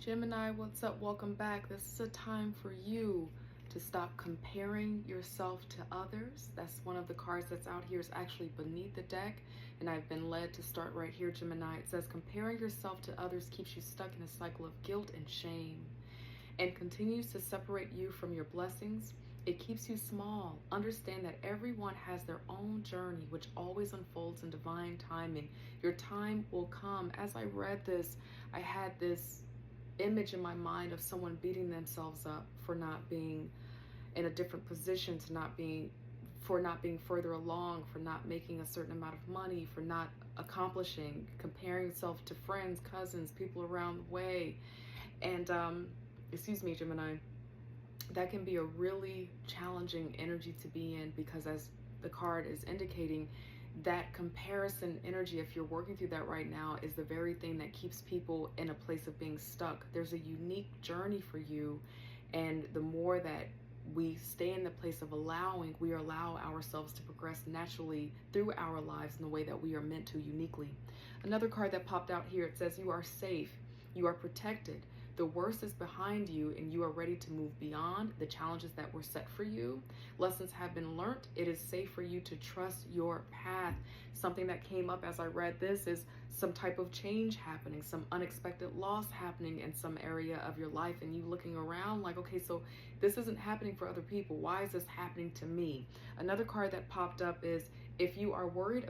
Gemini, what's up? Welcome back. This is a time for you to stop comparing yourself to others. That's one of the cards that's out here. Is actually beneath the deck, and I've been led to start right here, Gemini. It says, comparing yourself to others keeps you stuck in a cycle of guilt and shame and continues to separate you from your blessings. It keeps you small. Understand that everyone has their own journey, which always unfolds in divine timing. Your time will come. As I read this, I had this image in my mind of someone beating themselves up for not being in a different position, for not being further along, for not making a certain amount of money, for not accomplishing, comparing yourself to friends, cousins, people around the way. And excuse me, Gemini, that can be a really challenging energy to be in, because as the card is indicating, that comparison energy, if you're working through that right now, is the very thing that keeps people in a place of being stuck. There's a unique journey for you, and the more that we stay in the place of allowing, we allow ourselves to progress naturally through our lives in the way that we are meant to uniquely. Another card that popped out here, it says you are safe, you are protected. The worst is behind you, and you are ready to move beyond the challenges that were set for you. Lessons have been learned. It is safe for you to trust your path. Something that came up as I read this is some type of change happening, some unexpected loss happening in some area of your life, and you looking around like, okay, so this isn't happening for other people. Why is this happening to me? Another card that popped up is if you are worried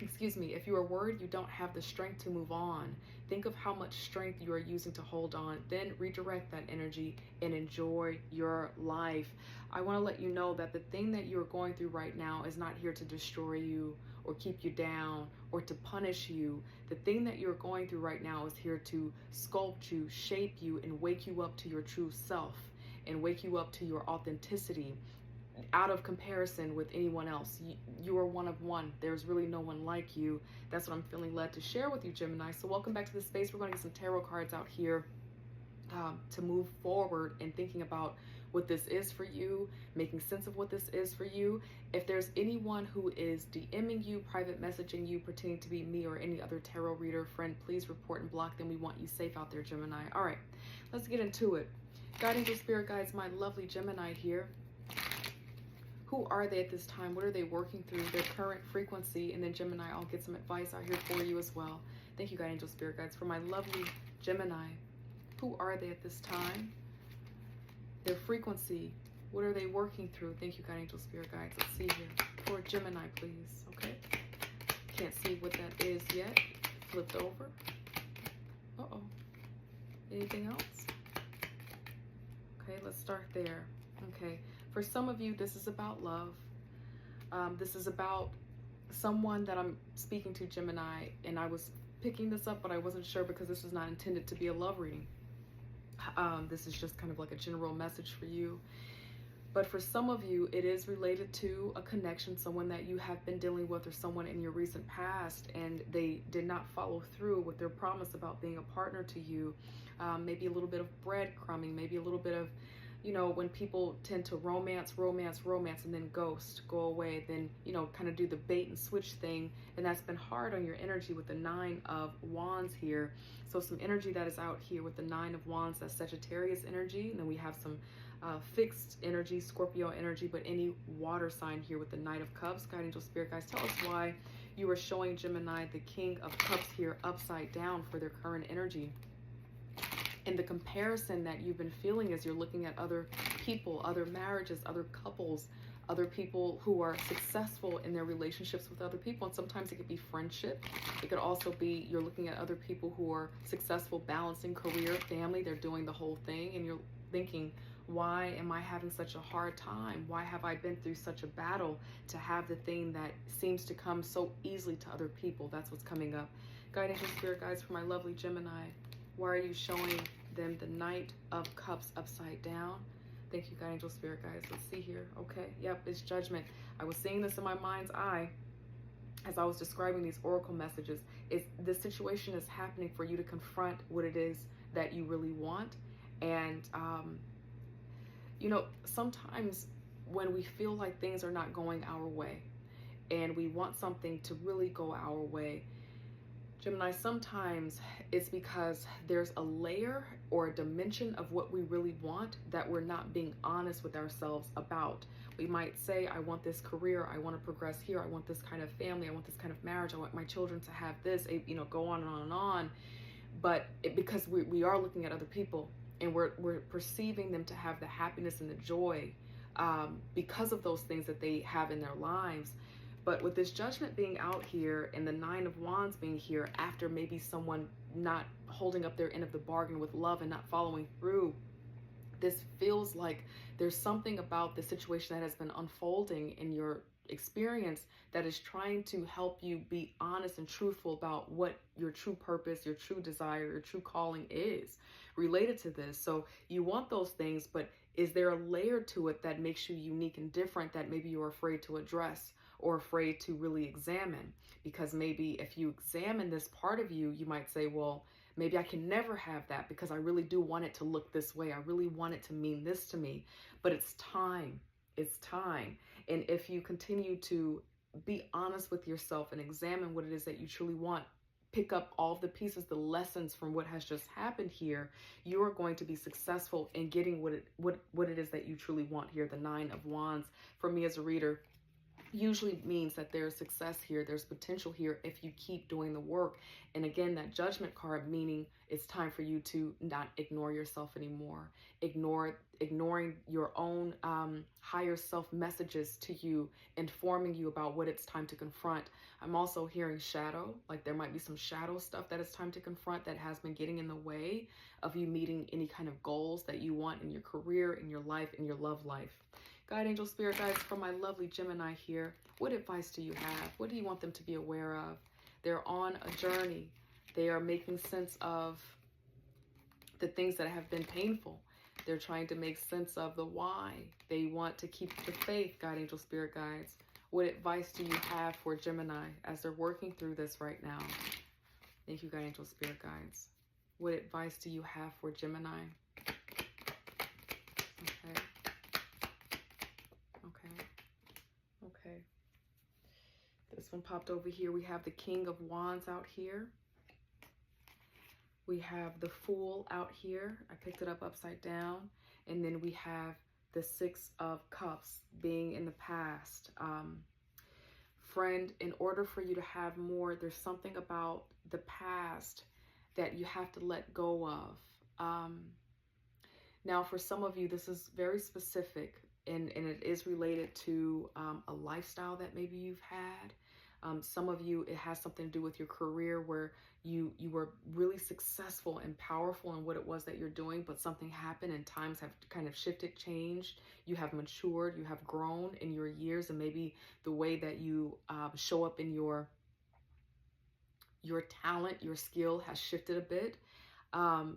if you are worried you don't have the strength to move on, think of how much strength you are using to hold on. Then redirect that energy and enjoy your life. I want to let you know that the thing that you're going through right now is not here to destroy you or keep you down or to punish you. The thing that you're going through right now is here to sculpt you, shape you, and wake you up to your true self and wake you up to your authenticity, out of comparison with anyone else. You are one of one. There's really no one like you. That's what I'm feeling led to share with you, Gemini. So welcome back to the space. We're going to get some tarot cards out here to move forward and thinking about what this is for you, making sense of what this is for you. If there's anyone who is DMing you, private messaging you, pretending to be me or any other tarot reader friend, please report and block them. We want you safe out there, Gemini. All right, let's get into it. Guiding angel spirit guides, my lovely Gemini here. Who are they at this time? What are they working through? Their current frequency. And then Gemini, I'll get some advice out here for you as well. Thank you, guide angel spirit guides. For my lovely Gemini, who are they at this time? Their frequency. What are they working through? Thank you, guide angel spirit guides. Let's see here. For Gemini, please. Okay. Can't see what that is yet. Flipped over. Uh-oh. Anything else? Okay, let's start there. Okay, for some of you, this is about love. This is about someone that I'm speaking to, Gemini, and I was picking this up, but I wasn't sure because this is not intended to be a love reading. This is just kind of like a general message for you. But for some of you, it is related to a connection, someone that you have been dealing with or someone in your recent past, and they did not follow through with their promise about being a partner to you. Maybe a little bit of breadcrumbing, maybe a little bit of, you know, when people tend to romance, and then ghost, go away, then, you know, kind of do the bait and switch thing. And that's been hard on your energy with the 9 of Wands here. So some energy that is out here with the 9 of Wands, that's Sagittarius energy. And then we have some fixed energy, Scorpio energy, but any water sign here with the Knight of Cups. Guide angel spirit guys, tell us why you are showing Gemini the King of Cups here upside down for their current energy. And the comparison that you've been feeling as you're looking at other people, other marriages, other couples, other people who are successful in their relationships with other people. And sometimes it could be friendship. It could also be you're looking at other people who are successful balancing career, family. They're doing the whole thing. And you're thinking, why am I having such a hard time? Why have I been through such a battle to have the thing that seems to come so easily to other people? That's what's coming up. Guide angel spirit guides, for my lovely Gemini, why are you showing them the Knight of Cups upside down? Thank you, guide angel spirit guys. Let's see here. Okay, yep, it's judgment. I was seeing this in my mind's eye as I was describing these oracle messages. This situation is happening for you to confront what it is that you really want. And you know, sometimes when we feel like things are not going our way and we want something to really go our way, Gemini, sometimes it's because there's a layer or a dimension of what we really want that we're not being honest with ourselves about. We might say, I want this career, I want to progress here, I want this kind of family, I want this kind of marriage, I want my children to have this, go on and on and on. But because we are looking at other people and we're perceiving them to have the happiness and the joy because of those things that they have in their lives. But with this Judgment being out here and the Nine of Wands being here after maybe someone not holding up their end of the bargain with love and not following through, this feels like there's something about the situation that has been unfolding in your experience that is trying to help you be honest and truthful about what your true purpose, your true desire, your true calling is related to this. So you want those things, but is there a layer to it that makes you unique and different that maybe you're afraid to address or afraid to really examine? Because maybe if you examine this part of you, you might say, well, maybe I can never have that because I really do want it to look this way. I really want it to mean this to me. But it's time. It's time. And if you continue to be honest with yourself and examine what it is that you truly want, pick up all the pieces, the lessons from what has just happened here, you are going to be successful in getting what it is that you truly want here. The Nine of Wands, for me as a reader, usually means that there's success here, there's potential here if you keep doing the work. And again, that Judgment card, meaning it's time for you to not ignore yourself anymore, ignoring your own higher self messages to you, informing you about what it's time to confront. I'm also hearing shadow, like there might be some shadow stuff that it's time to confront that has been getting in the way of you meeting any kind of goals that you want in your career, in your life, in your love life. Guide, angel, spirit guides, from my lovely Gemini here, what advice do you have? What do you want them to be aware of? They're on a journey. They are making sense of the things that have been painful. They're trying to make sense of the why. They want to keep the faith, guide, angel, spirit guides. What advice do you have for Gemini as they're working through this right now? Thank you, guide, angel, spirit guides. What advice do you have for Gemini? Okay. This one popped over here. We have the King of Wands out here. We have the Fool out here. I picked it up upside down. And then we have the Six of Cups being in the past. Friend, in order for you to have more, there's something about the past that you have to let go of. Now, for some of you, this is very specific. And it is related to a lifestyle that maybe you've had. Some of you, it has something to do with your career where you were really successful and powerful in what it was that you're doing, but something happened and times have kind of shifted, changed. You have matured, you have grown in your years, and maybe the way that you show up in your talent, your skill has shifted a bit.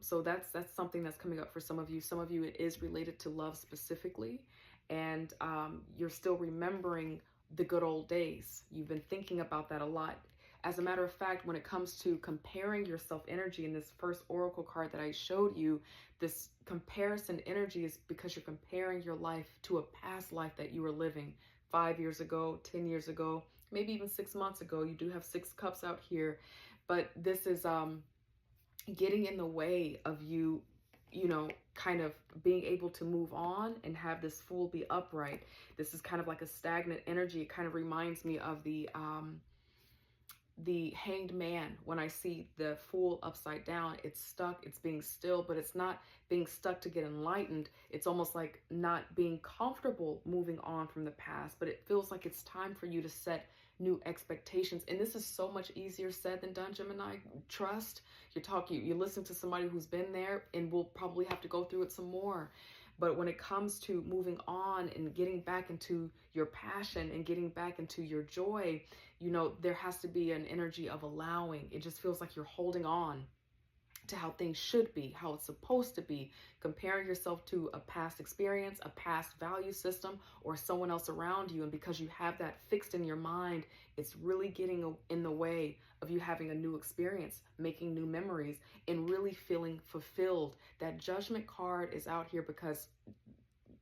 So that's something that's coming up for some of you. Some of you, it is related to love specifically. And you're still remembering the good old days. You've been thinking about that a lot. As a matter of fact, when it comes to comparing your self-energy in this first oracle card that I showed you, this comparison energy is because you're comparing your life to a past life that you were living 5 years ago, 10 years ago, maybe even 6 months ago. You do have 6 cups out here, but this is getting in the way of you, kind of being able to move on and have this Fool be upright. This is kind of like a stagnant energy. It kind of reminds me of the Hanged Man. When I see the Fool upside down, it's stuck, it's being still, but it's not being stuck to get enlightened. It's almost like not being comfortable moving on from the past, but it feels like it's time for you to set new expectations. And this is so much easier said than done, Gemini. Trust. You listen to somebody who's been there, and will probably have to go through it some more. But when it comes to moving on and getting back into your passion and getting back into your joy, there has to be an energy of allowing. It just feels like you're holding on to how things should be, how it's supposed to be, comparing yourself to a past experience, a past value system, or someone else around you. And because you have that fixed in your mind, it's really getting in the way of you having a new experience, making new memories, and really feeling fulfilled. That Judgment card is out here because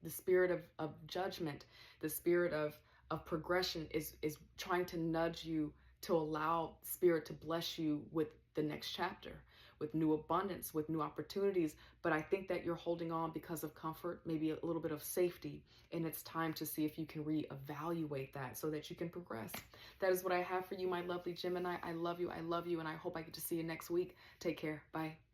the spirit of judgment, the spirit of progression is trying to nudge you to allow Spirit to bless you with the next chapter, with new abundance, with new opportunities. But I think that you're holding on because of comfort, maybe a little bit of safety, and it's time to see if you can reevaluate that so that you can progress. That is what I have for you, my lovely Gemini. I love you, and I hope I get to see you next week. Take care. Bye.